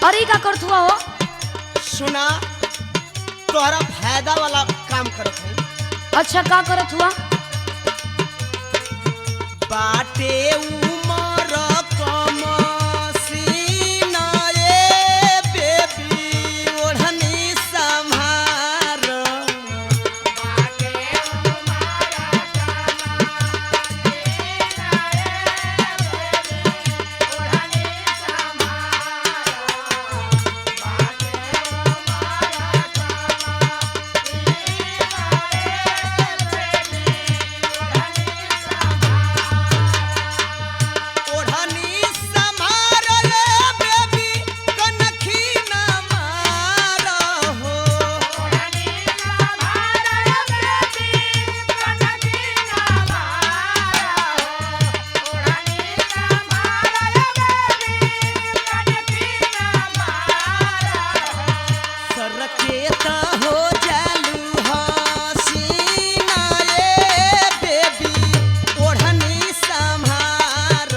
अरे का करत हुआ हो? सुना तोहरा फायदा वाला काम करत है। अच्छा का करत हुआ? बाटे उमर कम सीना ए बेबी ओढ़नी संभार। ओढ़नी संभार ए बेबी कनखी न मार हो। सरकेत हो जालू हसीना ए बेबी ओढ़नी संभार।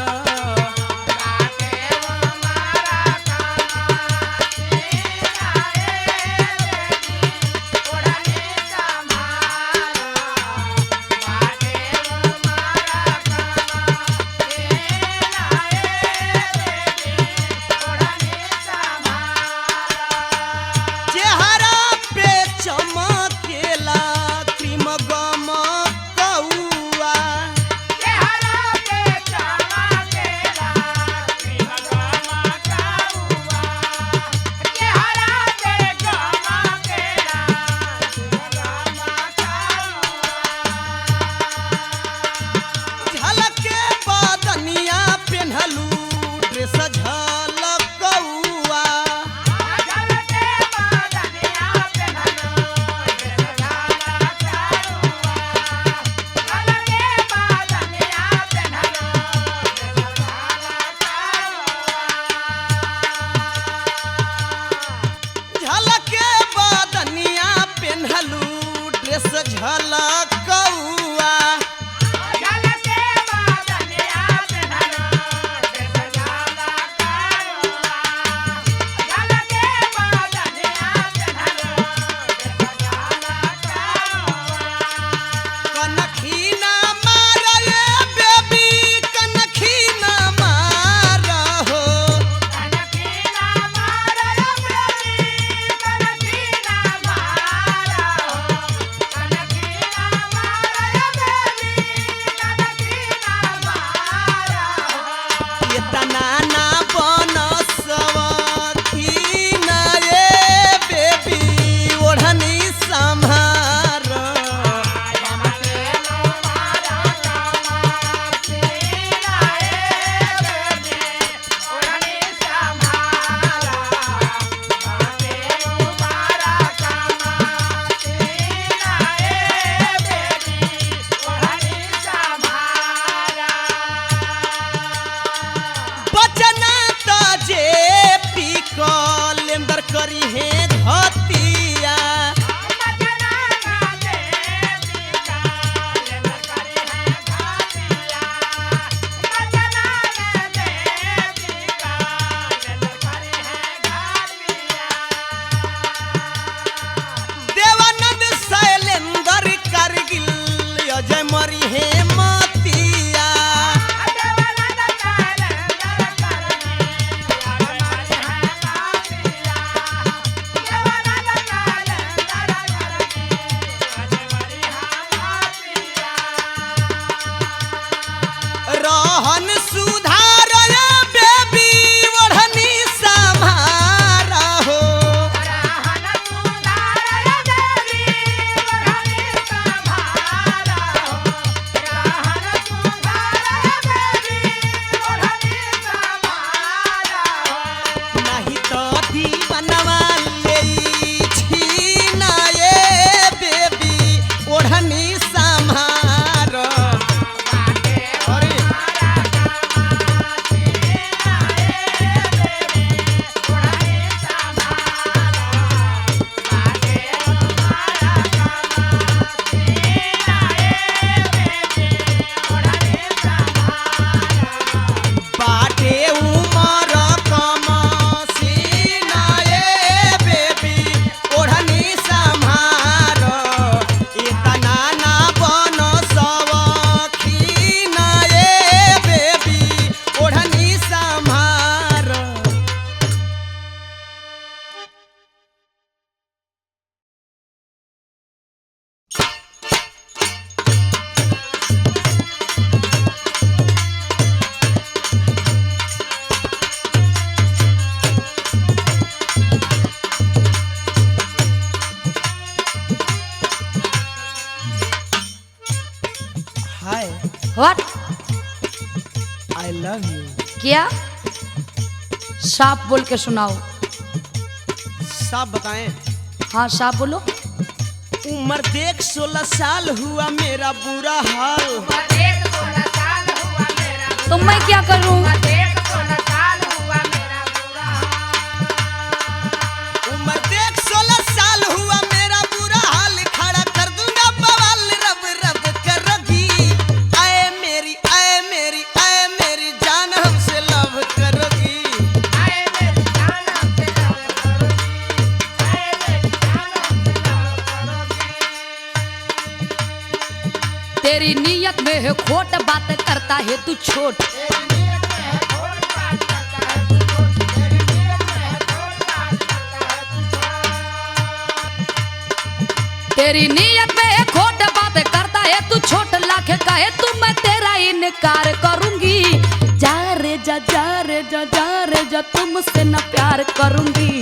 चेहरा पे चमकेला क्रीम गम कौआ। झलके बदनिया पेन्हलू ड्रेस झलकौआ। झलके बदनिया पेन्हलू ड्रेस झलकौआ। कनखी न मार ए बेबी कनखी न मार हो। इतना ना बनसवती न ए बेबी ओढ़नी संभार। बचना त जे पी कलेंदर करी है घतिया। देवानंद शैलेंदर कारगिल अजय मरी है मतिया। Love you. क्या? साफ बोल के सुनाओ। साफ बताएं? हाँ साफ बोलो। उम्र देख 16 साल हुआ मेरा बुरा हाल। तो मैं क्या करूं? उम्र देख 16 साल हुआ मेरा बुरा हाल। खड़ा कर दूंगा बवाल रब रब करोगी। आए मेरी आए मेरी आए मेरी जान हमसे लव करोगी। तेरी नीयत में है खोट, बात करता है तू छोट। तेरी नीयत में है खोट, बात करता है तू छोट। लाख कहे तू मैं तेरा इनकार करूंगी। जा रे जा जा रे जा जा रे जा, तुमसे न प्यार करूंगी।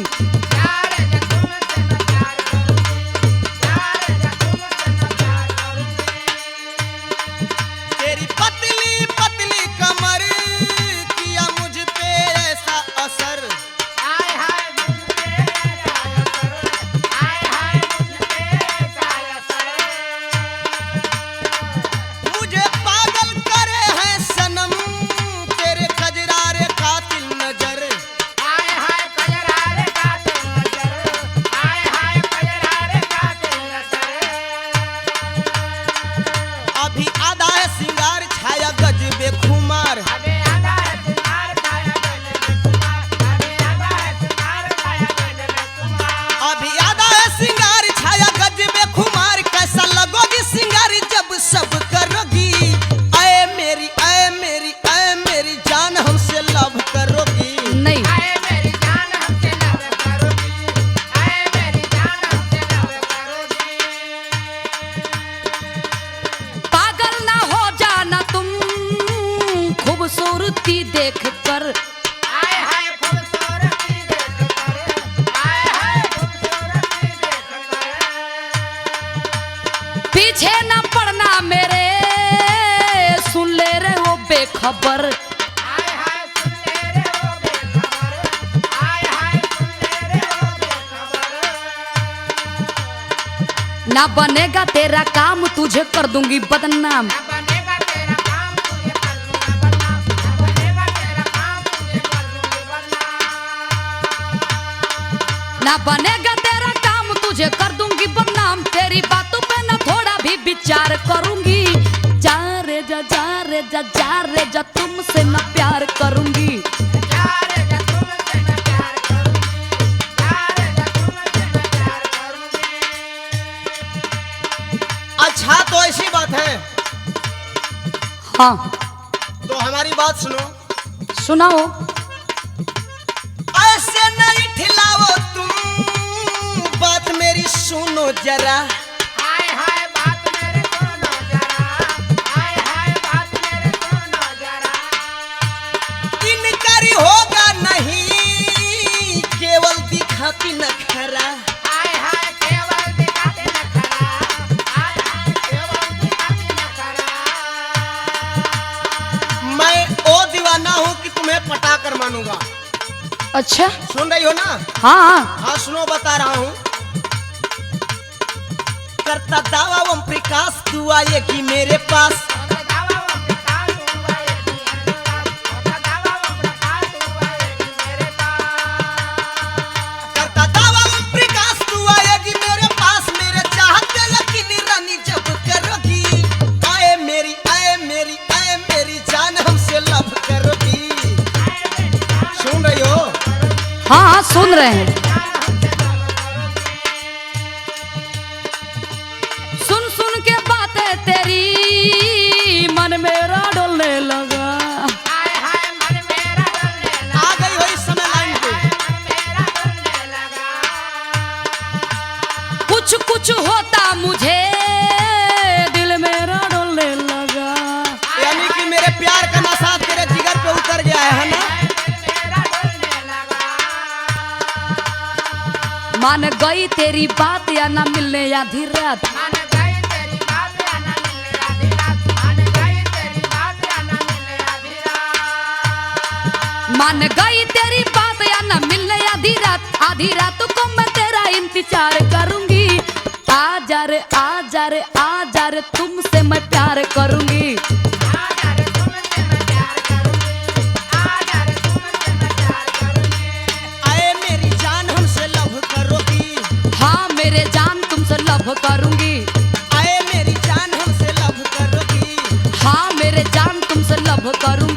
तेरी पतली पतली कमर किया मुझ पे ऐसा असर। मुझे पागल करे हैं सनम तेरे कजरारे कातिल नजर। अभी आधा है सिंगार छाया गजबे खुमार। अभी आधा है सिंगार छाया गजबे खुमार। कैसा लगोगी सिंगारी जब सब करोगी। आए मेरी आए मेरी आए मेरी जान हमसे लव करोगी। नहीं पागल ना हो जाना तुम खूबसूरती देख कर। पीछे ना पड़ना मेरे, सुन ले रे वो बेखबर। ना बनेगा तेरा काम, तुझे कर दूंगी बदनाम। ना बनेगा तेरा काम, तुझे कर दूंगी बदनाम। तेरी बातों पे ना थोड़ा भी विचार करूंगी। जा रे जा जा रे जा जा रे जा, तुमसे ना प्यार करूंगी। अच्छा तो ऐसी बात है, हाँ तो हमारी बात सुनो। सुनाओ। ऐसे नहीं ठिलाओ तुम, बात मेरी सुनो जरा। इनकारी होगा नहीं, केवल दिखाती नखरा। मैं ओ दीवाना हूँ कि तुम्हें पटा कर मानूंगा। अच्छा सुन रही हो ना? हाँ हाँ हाँ सुनो, बता रहा हूँ। करता दावा ओम प्रकाश तू आएगी मेरे पास। करता दावा ओम प्रकाश तू आएगी मेरे पास। मेरे चाहते यकीनी रानी जब करोगी। आए मेरी आए मेरी आए मेरी जान हमसे लव करोगी। सुन रही हो? हाँ हाँ सुन रहे हैं। सुन सुन के बातें तेरी मन मेरा डोलने लगा। आ गई हो इस समय लाइन पे। कुछ कुछ होता मुझे, दिल मेरा डोलने लगा। यानी कि मेरे प्यार का नशा तेरे जिगर पे उतर गया है ना? मान गई तेरी बात या ना मिलने आधी रात। मान गई तेरी बात या न मिलने आधी रात को मैं तेरा इंतजार करूंगी। आजा रे आजा रे आजा रे तुमसे मैं प्यार करूंगी। आए मेरी जान हमसे लव करोगी। हाँ मेरे जान तुमसे लव करूंगी। आए मेरी जान हमसे लव करोगी। हाँ मेरे जान तुमसे लव करूंगी।